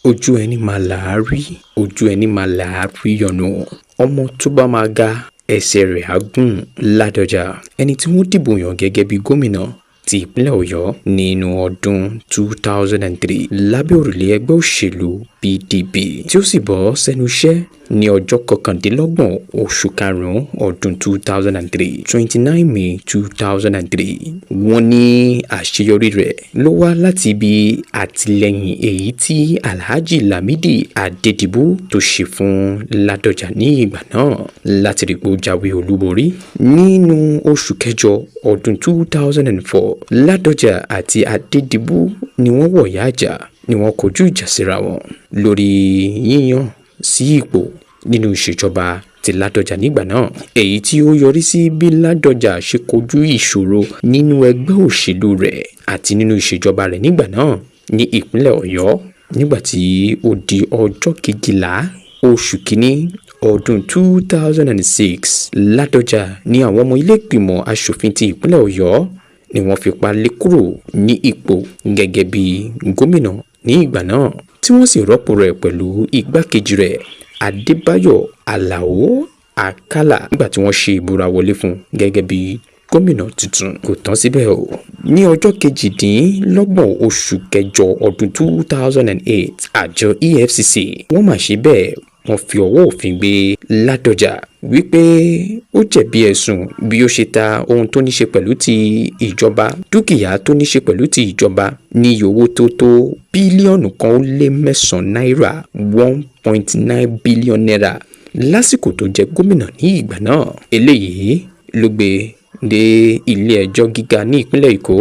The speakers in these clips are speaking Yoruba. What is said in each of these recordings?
ojú ẹni máa làárí ojú ẹni máa làárí yọ̀nù ọmọ tó bá máa ga ẹsẹ̀ rẹ̀ á gùn. Ladoja ẹni tí wọ́n dìbò yàn gẹ́gẹ́ bí gómìnà ti ìpínlẹ̀ Ọ̀yọ́ nínú ọdún 2003 lábẹ́ òrùlé ẹgbẹ́ òṣèlú PDP tí ó sì bọ́ sẹ́nu iṣẹ́ ní ọjọ́ kọkàndínlọ́gbọ̀n oṣù karùn-ún ọdún 2003 29 May 2003. Wọ́n ní àṣeyọrí rẹ̀ ló wá láti ibi àtìlẹ́yìn èyí tí Alhaji Lamidi Adedibu tó ṣe fún Ladoja ní ìgbà náà láti rí pé ó jáwé olúborí. Nínú oṣù kẹjọ ọdún 2004 Ladoja àti Adedibu ni wọ́n wọ̀yá àjà ni wọ́n kojú ìjà síra wọn lórí yíyàn sí ipò nínú ìṣèjọba ti Ladoja nígbà náà, èyí tí ó yọrí sí bí Ladoja ṣe kojú ìṣòro nínú ẹgbẹ́ òṣèlú rẹ̀ àti nínú ìṣèjọba rẹ̀ nígbà náà ní ìpínlẹ̀ Ọ̀yọ́. Nígbà tí ó di ọjọ́ kejìlá oṣù kínní ọdún 2006 Ladoja ní àwọn ọmọ ilé ìgbìmọ̀ aṣòfin ti ìpínlẹ̀ Ọ̀yọ́ ni wọ́n fipá lé kúrò ní ipò gẹ́gẹ́ bí gómìnà ní ìgbà náà tí wọ́n sì rọ́pò rẹ̀ pẹ̀lú igbákejì rẹ̀ Adébáyọ̀ Àlàó Àkàlà nígbà tí wọ́n ṣe ìbúra wọlé fún gẹ́gẹ́ bí gómìnà tuntun. Kò tán síbẹ̀ o, ní ọjọ́ kejìdínlọ́gbọ̀n oṣù kẹjọ ọdún 2008 àjọ EFCC wọ́n mà ṣe bẹ́ẹ̀ wọ́n fi ọwọ́ òfin gbé Ladoja wípé ó jẹ̀bi ẹ̀sùn bí ó ṣe ta ohun tó ní ṣe pẹ̀lú ti ìjọba, dúkìá tó ní ṣe pẹ̀lú ti ìjọba ní owó tó tó bílíọ̀nù 1.9 náírà 1.9 bílíọ̀nù náírà lásìkò tó jẹ́ gómìnà ní ìgbà náà. Eléyìí ló gbé dé ilé ẹjọ́ gíga ní ìpínlẹ̀ Èkó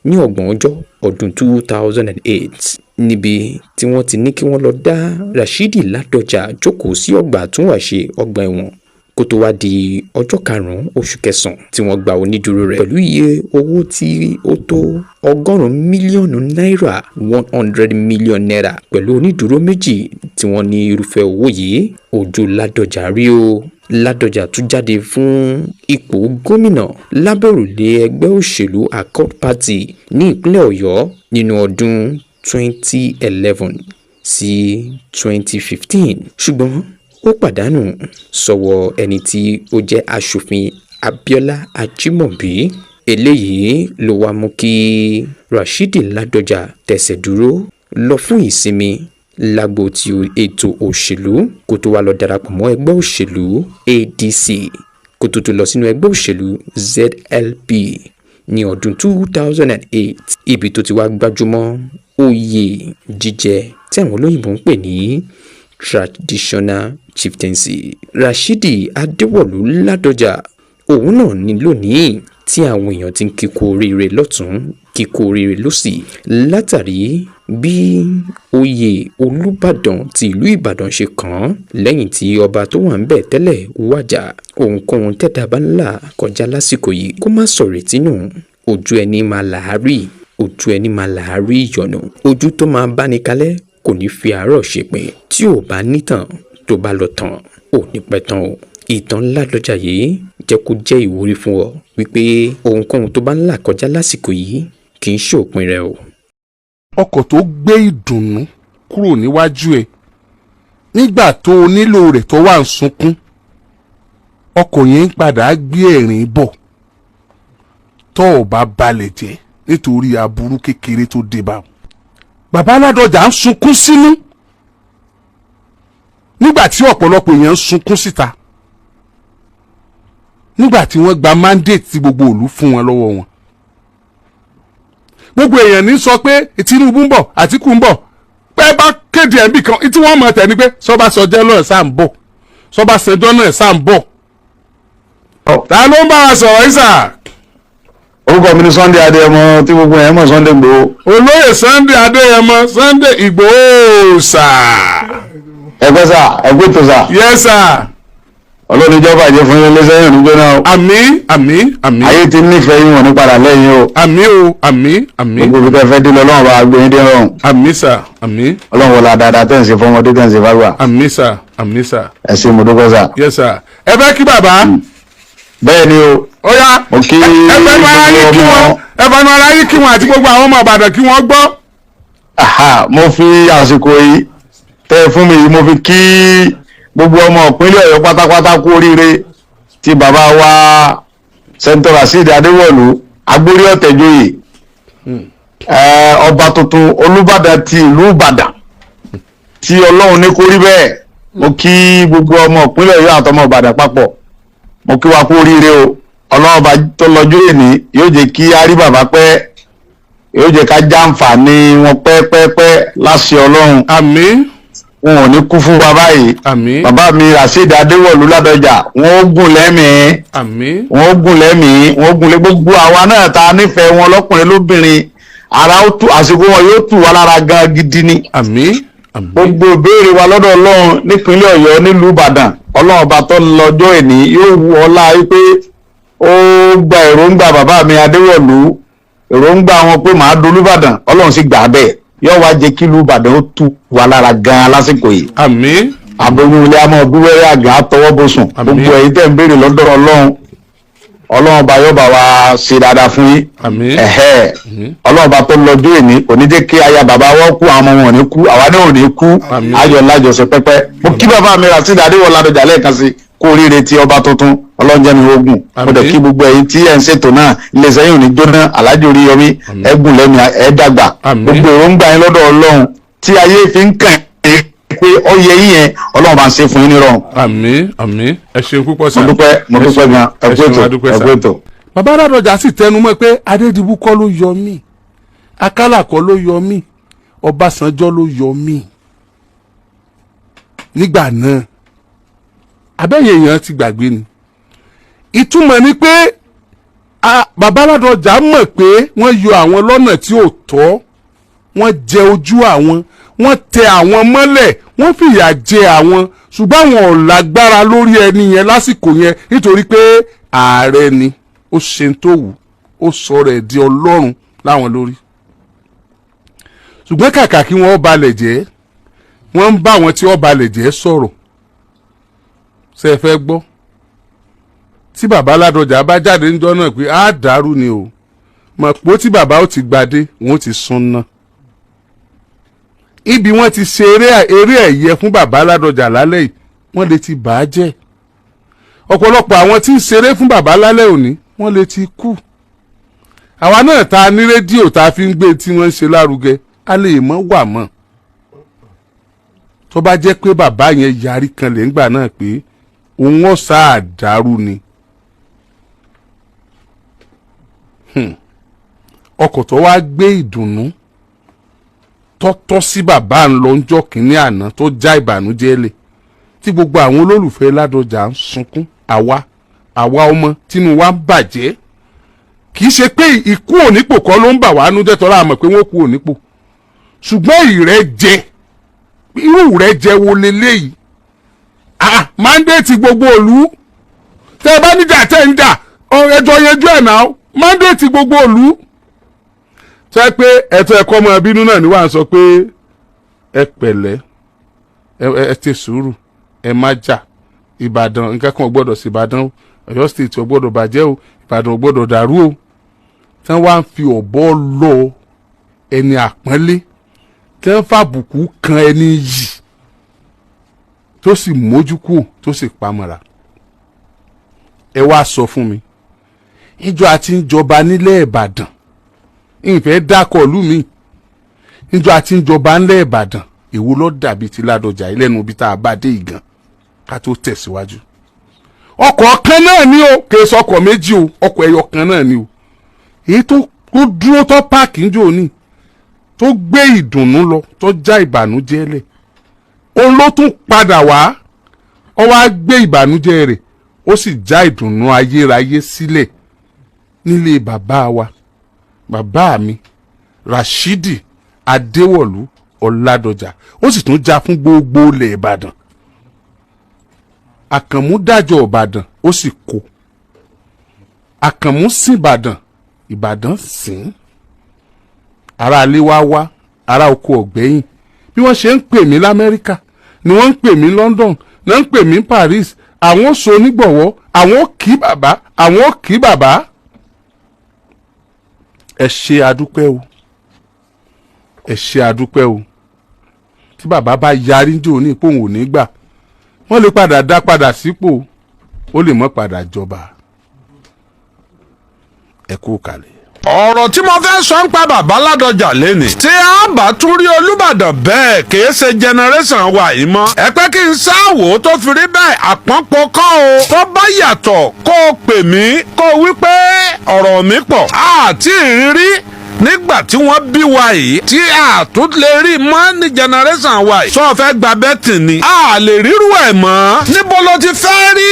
ní ọgbọ̀n ọjọ́ ọdún 2008 níbi tí wọ́n ti ní kí wọ́n lọ dá Rasheed Ladoja jókòó sí ọgbà àtúnwàṣe ọgbà ẹ̀wọ̀n kó tó wá di ọjọ́ karùn-ún oṣù kẹsàn-án tí wọ́n gba onídùúró rẹ̀ pẹ̀lú iye owó tí ó tó 100 mílíọ̀nù náírà 100 mílíọ̀nù náírà pẹ̀lú onídùúró méjì tí wọ́n ní irúfẹ́ owó yìí. Ojú Ladoja rí o. Ladoja tún jáde fún ipò gómìnà lábẹ́ òrùlé ẹgbẹ́ òṣèlú Accord Party ní ìpínlẹ̀ Ọ̀yọ́ nínú ọdún 2011 sí 2015 ṣùgbọ́n ó pàdánù sọ́wọ́ ẹni tí ó jẹ́ aṣòfin Abiola Ajimobi. Eléyìí ló wá mú kí Rasheed Ladoja tẹ̀sẹ̀ dúró lọ fún ìsinmi lágbo ti ètò òṣèlú kó tó wá lọ darapọ̀ mọ́ ẹgbẹ́ òṣèlú ADC kó tó lọ sínú ẹgbẹ́ òṣèlú ZLP ní ọdún 2008 ibi tó ti wá gbájúmọ́ oyè jíjẹ tí àwọn olóyìnbó ń pè ní traditional chieftaincy. Rasheed Adewolu Ladoja òun náà ní lónìí tí àwọn èèyàn ti ń kíkó oríire lọ́tún kíkó oríire lósì látàrí bí oyè Olubadan ti ìlú Ìbàdàn ṣe kàn án lẹ́yìn tí ọba tó wà ń bẹ̀ tẹ́lẹ̀ wàjà. Ohunkóhun tẹ́dá bá ńlá kọjá lásìkò yìí kó má sọ̀rọ̀ tínú ojú ẹni máa làárí ojú ẹni máa làárí ìyọ̀nù ojú tó máa bá ní kalẹ̀ kò ní fi àárọ̀ ṣèpin tí ò bá nítàn tó bá lọ tàn ò ní pẹ́ tán o. Ìtàn Ladoja yìí jẹ́ kó jẹ́ ìwúrí fún ọ wípé ohunkóhun tó bá ń là kọjá lásìkò yìí kì í ṣòpin rẹ̀ o. Ọkọ̀ tó gbé ìdùnnú kúrò níwájú ẹ̀ nígbà tó o nílò rẹ̀ tó wà ń sunkún ọkọ̀ yẹn ń padà gbé ẹ̀rín bọ̀ tó o bá balẹ̀ jẹ́ nítorí aburú kékeré tó dé bá. Bàbá Ladoja ń sunkún sínú nígbà tí ọ̀pọ̀lọpọ̀ èèyàn ń sunkún síta nígbà tí wọ́n gba mandate tí gbogbo ìlú fún wọn lọ́wọ́ wọn. Gbogbo èèyàn ní sọ pé Tinubu ń bọ̀ Àtíkù ń bọ̀ pé bá kéde ẹ̀mí kan tí wọ́n mọ̀ tẹ̀ ní pé sọ́ba sọjọ́ náà sáà ń bọ̀ sọ́ba sọjọ́ náà sáà ń bọ̀. Ta ló ń bá wa sọ̀rọ̀ yìí sà? Orúkọ mi ni Sunday Adéyẹmọ tí gbogbo èèyàn mọ̀ Sunday Igboho. Olóyè Sunday Adéyẹmọ Sunday Igboho sà. Ẹgbẹ́ sà ẹgbẹ́ tó sà. Yes sà. Ọlọ́run ìjọba àjẹ fún yín lẹ́sẹ̀ yìí nígbẹ́ náà. Àmín àmín àmín. Ayé ti nífẹ̀ẹ́ yín wọ̀n ní padà lẹ́yìn o. Àmín o àmín àmín. Gbogbo ibi tẹ́ fẹ́ dé lọ́lọ́run bá gbé yín dé rọrùn. Àmín sà àmín. Ọlọ́run wọlé dáadáa tẹ̀ ń ṣe fọmọdé tẹ̀ ń ṣe fágbà. Àmín sà àmín sà. Ẹ ṣé mo dúpẹ́ sà. Yes sà. Ẹ fẹ́ kí bàbá. Bẹ́ẹ̀ ni o. Ó yá Mo kí ẹ fẹ́ nu ara yín kí wọ́n ẹ fẹ́ nu ara yín kí wọ́n àti gbogbo àwọn ọmọ Ìbàdàn kí wọ́n gbọ́. Mo fi àsìkò yìí tẹ́ ẹ fún mi yìí mo fi kí gbogbo ọmọ ìpínlẹ̀ Ọ̀yọ́ pátápátá kú oríire tí bàbá wa Senetor Rasheed Adewolu agbórí ọ̀tẹ̀jọyè ọba tuntun Olubadan ti ìlú Ìbàdàn tí Ọlọ́run ní kó rí bẹ́ẹ̀. Mo kí gbogbo ọmọ ìpínlẹ̀ Ọ̀yọ́ àtọmọ Ìbàdàn papọ̀ mo kí wa kú oríire o. Ọlọ́run bá tó lọ́jọ́ èní yóò jẹ́ kí a rí bàbá pẹ́, yóò jẹ́ ká jàǹfààní wọn pẹ́pẹ́pẹ́ láṣẹ Ọlọ́run. àmín. Wọn ò ní kú fún bàbá yìí. àmín. Bàbá mi Rasheed Adewolu Ladoja wọn ó gùn lẹ́mìí. àmín. Wọn ó gùn lẹ́mìí, wọn ó gùn lé gbogbo àwa náà ta nífẹ̀ẹ́ wọn lọ́kùnrin lóbìnrin. Ara ó tú àsìkò wọn yóò tù wá lára gan gidi ni. àmín. àmín. Gbogbo ìbéèrè wa lọ́dọ̀ Ọlọ́run nípínlẹ̀ Ọ̀yọ́ nílùú Ìbàdàn Ọlọ́run ọba tó lọ́jọ́ èní yóò wù ọlá wípé ó gba èròǹgbà bàbá mi Adéwọ̀lú, èròǹgbà wọn pé màá dolúbàdàn Ọlọ́run sì gbà bẹ́ẹ̀ yóò wá jẹ́ kí Olúbàdàn ó tù wá lára gan lásìkò yìí. àmín. Aboyún ilé amọ̀ búwẹ́rẹ́ àgàn àtọwọ́ bọ̀sùn gbogbo èyí tẹ̀ ń béèrè lọ́dọ̀ Ọlọ́run ọba yóò bá wa ṣe dáadáa fún yín. àmín. Ọlọ́run ọba tó lọ́jọ́ èní kò ní jẹ́ kí aya bàbá wọn kú, àwọn ọmọ wọn ní kú, àwa náà ò ní kú, ayọ̀ lájọṣe pẹ́pẹ́. Mo kí bàbá mi Rasheed Adewolu Ladoja lẹ́ẹ̀kan sí kú oríire ti ọba tuntun Ọlọ́run jẹ́ mi ogun. Mo dẹ̀ kí gbogbo ẹ̀yin tí ẹ̀ ń ṣètò náà iléeṣẹ́ yìí ò ní jóná, Alhaji Oríyọmí ẹ̀gùn lẹ́nu ẹ̀ dàgbà. Gbogbo èròǹgbà yín lọ́dọ̀ Ọlọ́run tí ayé fi ń kàn pé ó yẹ yín yẹn Ọlọ́run bá ń ṣe fún yín nírọ̀rùn. àmín. àmín. ẹ ṣeun púpọ̀ sá. mo dúpẹ́ gan ẹ kú ètò. bàbá Ladoja sì tẹnumọ́ pé Adédìbú kọ́ ló yọ mí, Akálà kọ́ ló yọ mí, Ọbásanjọ́ ló yọ mí nígbà náà. abẹ́yẹ èèyàn ti gbàgbé ni. ìtumọ̀ ni pé bàbá Ladoja mọ̀ pé wọ́n yọ àwọn lọ́nà tí ò tọ́, wọ́n jẹ ojú àwọn, wọ́n tẹ àwọn mọ́lẹ̀, wọ́n fìyà jẹ àwọn, ṣùgbọ́n àwọn ò lágbára lórí ẹni yẹn lásìkò yẹn nítorí pé ààrẹ ni ó ṣe ń tó wù, ó sọ̀rọ̀ ẹ̀ di Ọlọ́run láwọn lórí. ṣùgbọ́n kàkà kí wọ́n balẹ̀ jẹ́, wọ́n ń bá àwọn tí wọ́n balẹ̀ jẹ́ sọ̀rọ̀. ṣé ẹ fẹ́ gbọ́? tí bàbá Ladoja bá jáde níjọ́ náà pé á dàrú ni o, mọ̀ pé tí bàbá ó ti gbadé wọ́n ti sún náà. ibi wọ́n ti ṣe eré ẹ̀yẹ fún bàbá Ladoja lálẹ́ yìí wọ́n lè ti bà á jẹ́. ọ̀pọ̀lọpọ̀ àwọn tí ń ṣeré fún bàbá lálẹ́ òní wọ́n lè ti kú. àwa náà ta ní rédíò tá a fi ń gbé tí wọ́n ń ṣe lárugẹ a lè mọ́ wà mọ́. tó bá jẹ́ pé bàbá yẹn yarí kan lè ń gbà náà pé òun ọ̀sà àdàrú ni. ọkọ̀ tó wá gbé ìdùnnú tọ́tọ́ sí bàbá ń lọ ńjọ́ kínní àná tó já ìbànújẹ́ lẹ̀ tí gbogbo àwọn olólùfẹ́ Ladoja ń sunkún, àwa ọmọ tínú wa ń bàjẹ́. kì í ṣe pé ikú ònípò kọ́ ló ń bà wá nú jẹ́ tọ́lá àmọ̀ pé wọ́n kú ònípò, ṣùgbọ́n ìrẹ́jẹ, irú ìrẹ́jẹ wo leléyìí? mandate gbogbo òlu tẹ́ ẹ bá níjà tẹ́ ń jà ẹjọ́ yanjú ẹ̀ náà, mandate gbogbo òlu. ṣé pé ẹ̀tọ́ ẹ̀kọ́ ọmọ bínú náà ni wàá sọ pé ẹ pẹ̀lẹ́ ẹ ti sùúrù, ẹ má jà, Ìbàdàn nǹkan kan ò gbọ́dọ̀ sí Ìbàdàn o, Ọ̀yọ́ state ò gbọ́dọ̀ bàjẹ́ o, Ìbàdàn ò gbọ́dọ̀ dàrú o. tí wọ́n wá ń fi ọ̀bọ lọ ẹni àpọ́nlé, tí wọ́n fàbùkù kan ẹni yìí tó sì mójú kù tó sì pamọ́ra. ẹ wá sọ fún mi, ìjọ àti ìjọba nílẹ̀ Ìbàdàn, ìfẹ́ dákọ̀ lú mi, ìjọ àti ìjọba nílẹ̀ Ìbàdàn èwo ló dàbí ti Ladoja lẹ́nu bí tá a bá dé ìgàn ká tó tẹ̀síwájú. ọkọ̀ kan náà ni o, kì í sọ ọkọ̀ méjì o, ọkọ̀ ẹyọ kan náà ni o. èyí tó dúró tó páàkì ń jò ní tó gbé ìdùnnú lọ tó já ìbànújẹ́ lẹ̀, òun ló tún padà wá, ó wá gbé ìbànújẹ́ rẹ̀ ó sì já ìdùnnú ayérayé sílẹ̀ nílé bàbá wa, bàbá mi Rasheed Adewolu Ladoja, ó sì tún já fún gbogbo ilẹ̀ Ìbàdàn. Àkànmú dájọ́ Ìbàdàn ó sì kó, Àkànmú sìn Ìbàdàn, Ìbàdàn sìn. ará ilé wá, ará oko ọ̀gbẹ́yìn, bí wọ́n ṣe ń pè mí l'Amẹ́ríkà ni wọ́n ń pè mí London, ni wọ́n ń pè mí Paris. àwọn so onígbọ̀wọ́, àwọn kì bàbá, àwọn kì bàbá. ẹ ṣe àdúpẹ́ o, ẹ ṣe àdúpẹ́ o. tí bàbá bá yarí jò ní ipò òun ò ní gbà wọ́n lè padà dá padà sípò ó lè mọ́ padà jọba. ẹ kú kalẹ̀. ọ̀rọ̀ tí mo fẹ́ sọ ń pa bàbá Ládọjà lẹ́nì. tí a bá tún rí Olúbàdàn bẹ́ẹ̀ kìí ṣe generation wa yìí mọ́. ẹ pẹ́ kí n sáwò tó fi rí bẹ́ẹ̀ àpọ́npọ̀ kọ́ o. tó bá yàtọ̀ kó o pè mí kó o wí pé ọ̀rọ̀ mi pọ̀. àti ìrírí nígbà tí wọ́n bí wa yìí tí a tún lè rí mọ́ ní generation wa yìí. sọ fẹ́ gba bẹ́tì ni. a lè ríru ẹ̀ mọ́. níbo ló ti fẹ́ rí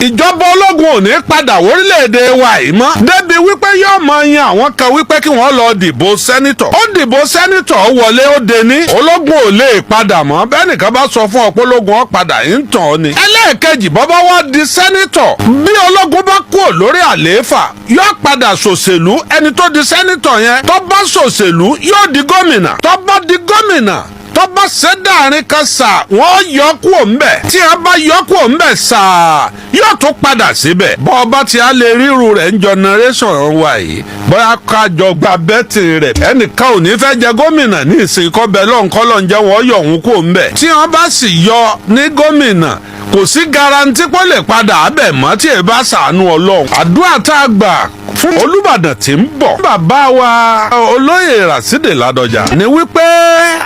ìjọba ológun ò ní padà orílẹ̀-èdè wa yìí mọ́. débi wípé yóò mọ yan àwọn kan wípé kí wọ́n lọ dìbò sẹ́nitọ̀. ó dìbò sẹ́nitọ̀ wọlé ó dé ní. ológun ò lè padà mọ́. bẹ́ẹ̀ nìkan bá sọ fún ọ pé ológun ó padà ń tàn ọ́ ni. ẹlẹ́ẹ̀kejì bọ́bá wá di sẹ́nitọ̀. bí ológun bá kúrò lórí àlééfà yóò padà ṣòṣèlú. ẹni tó di sẹ́nitọ̀ yẹn tó bá ṣòṣèlú yóò di gómìnà. tó bá di gómìnà tó bá ṣe dáàrin kan sà wọ́n yọ kúrò ńbẹ̀. tí a bá yọ kúrò ńbẹ̀ sà yóò tún padà síbẹ̀. bọ́ ọba tí a lè ríru rẹ̀ ń generation wa yìí bóyá ká jọ gba bẹ́tì rẹ̀. ẹnìkan ò ní fẹ́ jẹ gómìnà ní ìsìnkọ́ bẹ́ẹ̀ lọ́nkọ́lọ́ ń jẹ́ wọ́n yọ òun kúrò ńbẹ̀. tí wọ́n bá sì yọ ní gómìnà kò sí garanti pé ó lè padà abẹ̀ mọ́ tí ẹ bá ṣàánú Ọlọ́run. àdúrà tá a gbà fún Olúbàdàn tí ń bọ̀. bàbá wa olóyè Rasheed Ladoja ni wípé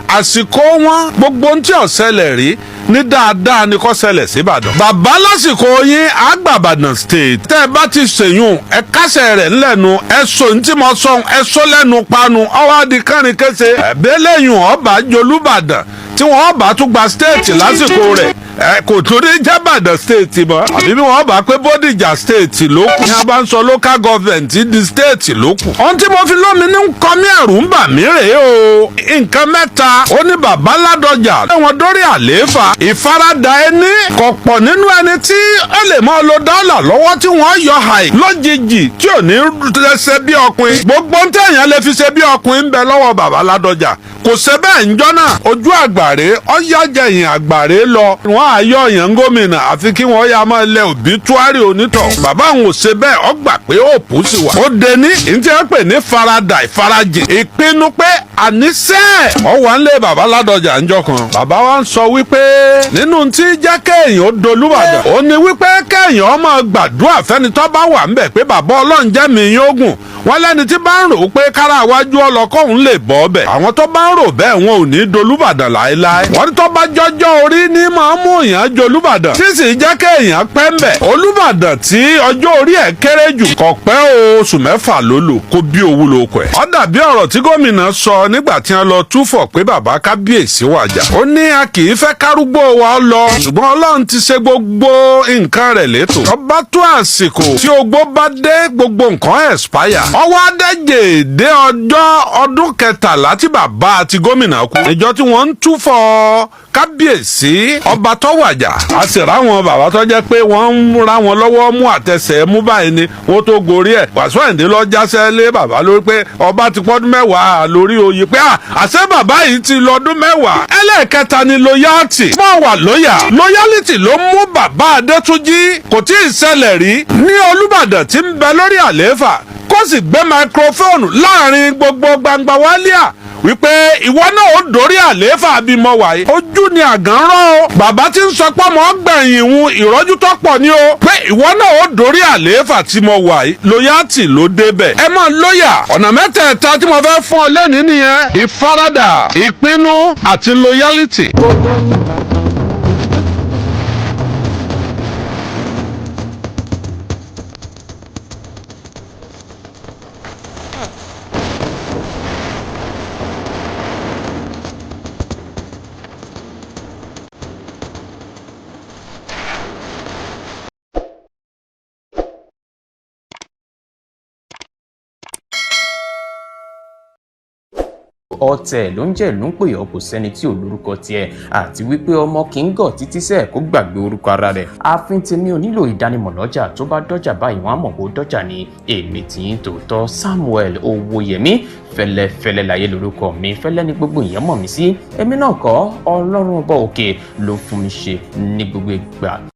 àsìkò wọn gbogbo ohun tí ó ṣẹlẹ̀ rí ní dáadáa ni kò ṣẹlẹ̀ síbàdàn. bàbá lásìkò yín àgbàbàdàn state. tẹ́ ẹ bá ti ṣèyún ẹ kásẹ̀ rẹ̀ ńlẹ̀nu ẹ sọ ní tí mo sọ ẹ sọ lẹ́nu panu ọwọ́ adi kánrin kése. ẹ̀bẹ́ lẹ́yìn ọba jolúbàdàn tí wọ́n bá tún gba state lásìkò rẹ̀ kò tó ní jábàdàn state mọ́ àbí bí wọ́n bá pé Bódìjà state ló kù. ní a bá ń sọ local government di state ló kù. ohun tí mo fi lómi ní kọ́ mí ẹ̀rù ń bà mí rèé o. nǹkan mẹ́ta ó ní bàbá Ládọjà lẹ́wọ̀n dórí àlééfà. ìfaradà ẹni kò pọ̀ nínú ẹni tí ó lè máa lo dọ́là lọ́wọ́ tí wọ́n yọ àì lójijì tí ò ní ṣe bí ọkùnrin. gbogbo ń tẹ̀yàn lè fi ṣe bí ọkùnrin ń bẹ lọ́wọ́ bàbá Ládọjà. kò ṣe bẹ́ẹ̀ ń jọ́nà ojú àgbàre ọ̀yájẹ̀yìn àgbàre lọ. wọ́n á yọ ọ̀yàn gómìnà àfi kí wọ́n yá máa lẹ òbítúárì onítọ̀. bàbá àwọn ò ṣe bẹ́ẹ̀ ọ gbà pé òpù sì wà. ó de ní ìdí ẹ pè ní faradà ìfarajìn. ìpinnu pé àníṣe ọwọ́ ńlẹ̀ bàbá Ládọjà ńjọ́ kan. bàbá wa ń sọ wípé nínú tí jẹ́ kéèyàn ó dolúbàdàn ó ní wípé kéèyàn máa gbàdúrà fẹ́ni tó bá wà ńbẹ̀ pé bàbá Ọlọ́run jẹ́ mi yín ogun. wọ́n lẹ́ni tí bá ń rò pé kára iwájú ọlọ́kọ̀ọ́hún lè bọ́ ọbẹ̀. àwọn tó bá ń rò bẹ́ẹ̀ wọn ò ní dolúbàdàn láéláé. wọ́n ní tó bá jọjọ́ orí ní máa mú èèyàn jolúbàdàn. tí sì jẹ́ kéèyàn pẹ́ ń bẹ̀. Olúbàdàn tí ọjọ́ orí ẹ̀ kéré jù kò pẹ́ oṣù mẹ́fà ló lò kó bí owó lóko ẹ̀. ó dàbí ọ̀rọ̀ tí gómìnà sọ nígbà tí wọ́n lọ túfọ̀ pé bàbá kábíyèsí wàjà. ó ní a kì í fẹ́ kárúgbó wa lọ ṣùgbọ́n Ọlọ́run ti ṣe gbogbo nǹkan rẹ̀ létò. tó bá tó àsìkò tí ogbó bá dé gbogbo nǹkan expire. ọwọ́ adẹ́jẹ̀ dé ọdún kẹtàlá tí bàbá àti gómìnà kú. ìjọ tí wọ́n ń túfọ̀ kábíyèsí ọba tó wàjà. a sì ráwọn bàbá tó jẹ́ pé wọ́n ń ra wọn lọ́wọ́ mú àtẹsẹ̀ mú báyìí ni wọ́n tó gorí ẹ̀. Wàsíù Àyìndé lọ jásẹ́ lé bàbá lórí pé ọba ti pọ́dún mẹ́wàá lórí oyè pé àṣẹ bàbá yìí ti lọ́dún mẹ́wàá. ẹlẹ́ẹ̀kẹta ni loyalty. wọ́n wà lóyà loyalty ló mú bàbá Adétúnjí kò tí ì ṣẹlẹ̀ rí ní Olúbàdàn tí ń bẹ lórí àlééfà kó sì gbé microphone láàrin gbogbo gbangba wálíà wípé ìwọ náà ó dórí àlééfà bímọ wàyí. ojú ni àgàn rán o. bàbá tí ń sọ pé ọmọ gbẹ̀yìn ìhun ìrọ́jú tó pọ̀ ni o. pé ìwọ náà ó dórí àlééfà tí mo wàyí. loyalty ló débẹ̀. ẹ máa lóyà. ọ̀nà mẹ́tẹ̀ẹ̀ta tí mo fẹ́ fún ọ lẹ́nìí nìyẹn. ìfaradà ìpinnu àti loyalty. ọ̀tẹ̀ ló ń jẹ́ ìlú ń pè ọ́ kò sẹ́ni tí ò lórúkọ tiẹ̀ àti wípé ọmọ kì í gọ̀ títí sẹ́ẹ̀ kó gbàgbé orúkọ ara rẹ̀. ààfin tèmi ò nílò ìdánimọ̀ lọ́jà tó bá dọ́jà báyìí wọ́n á mọ̀ kó dọ́jà ni. èmi tí ń tòótọ́ Samuel Owóyẹmí fẹ́lẹ́fẹ́lẹ́ láyé lórúkọ mi fẹ́lẹ́ ní gbogbo ìyẹn mọ̀ mí sí. èmi náà kọ́ Ọlọ́run ọba òkè ló fún mi ṣe ní gbogbo ìgbà.